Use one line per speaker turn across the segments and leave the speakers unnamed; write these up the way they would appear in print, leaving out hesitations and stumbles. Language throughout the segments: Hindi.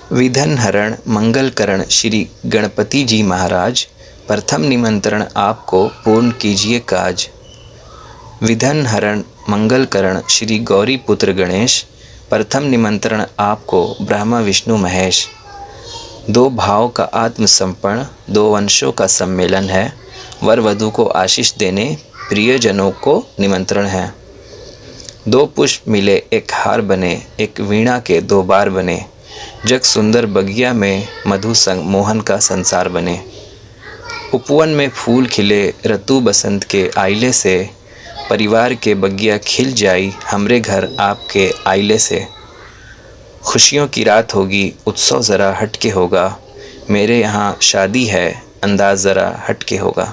विघ्न हरण मंगल करण श्री गणपति जी महाराज, प्रथम निमंत्रण आपको पूर्ण कीजिए काज। विघ्न हरण मंगल करण श्री गौरी पुत्र गणेश, प्रथम निमंत्रण आपको ब्रह्मा विष्णु महेश। दो भाव का आत्मसमर्पण, दो वंशों का सम्मेलन है। वर वधू को आशीष देने प्रियजनों को निमंत्रण है। दो पुष्प मिले एक हार बने, एक वीणा के दो बार बने। जग सुंदर बगिया में मधु संग मोहन का संसार बने। उपवन में फूल खिले ऋतु बसंत के आइले से, परिवार के बगिया खिल जाई हमरे घर आपके आइले से। खुशियों की रात होगी उत्सव ज़रा हटके होगा, मेरे यहाँ शादी है अंदाज ज़रा हटके होगा।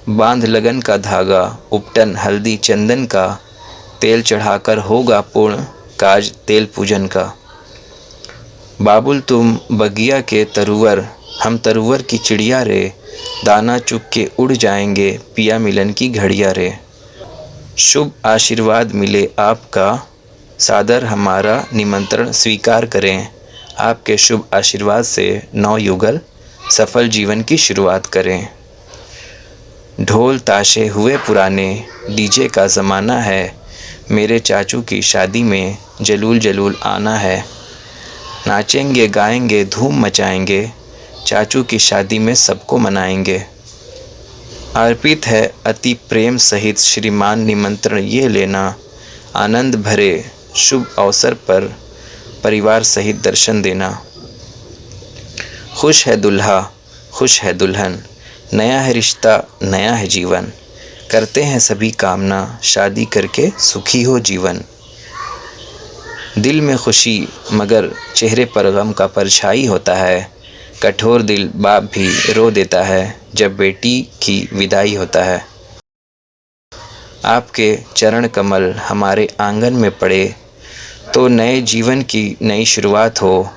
बांध लगन का धागा उपटन हल्दी चंदन का, तेल चढ़ाकर होगा पूर्ण काज तेल पूजन का। बाबुल तुम बगिया के तरुवर, हम तरुवर की चिड़िया रे। दाना चुग के उड़ जाएंगे पिया मिलन की घड़िया रे। शुभ आशीर्वाद मिले आपका, सादर हमारा निमंत्रण स्वीकार करें। आपके शुभ आशीर्वाद से नवयुगल सफल जीवन की शुरुआत करें। ढोल ताशे हुए पुराने, डीजे का ज़माना है। मेरे चाचू की शादी में जलूल जलूल आना है। नाचेंगे गाएंगे धूम मचाएंगे, चाचू की शादी में सबको मनाएंगे। अर्पित है अति प्रेम सहित श्रीमान निमंत्रण ये लेना। आनंद भरे शुभ अवसर पर परिवार सहित दर्शन देना। खुश है दुल्हा खुश है दुल्हन, नया है रिश्ता नया है जीवन। करते हैं सभी कामना शादी करके सुखी हो जीवन। दिल में खुशी मगर चेहरे पर गम का परछाई होता है। कठोर दिल बाप भी रो देता है जब बेटी की विदाई होता है। आपके चरण कमल हमारे आंगन में पड़े, तो नए जीवन की नई शुरुआत हो।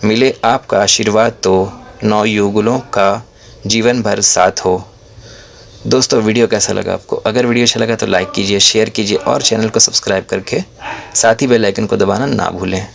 मिले आपका आशीर्वाद तो नवयुगलों का जीवन भर साथ हो। दोस्तों वीडियो कैसा लगा आपको? अगर वीडियो अच्छा लगा तो लाइक कीजिए, शेयर कीजिए और चैनल को सब्सक्राइब करके साथ ही बेल आइकन को दबाना ना भूलें।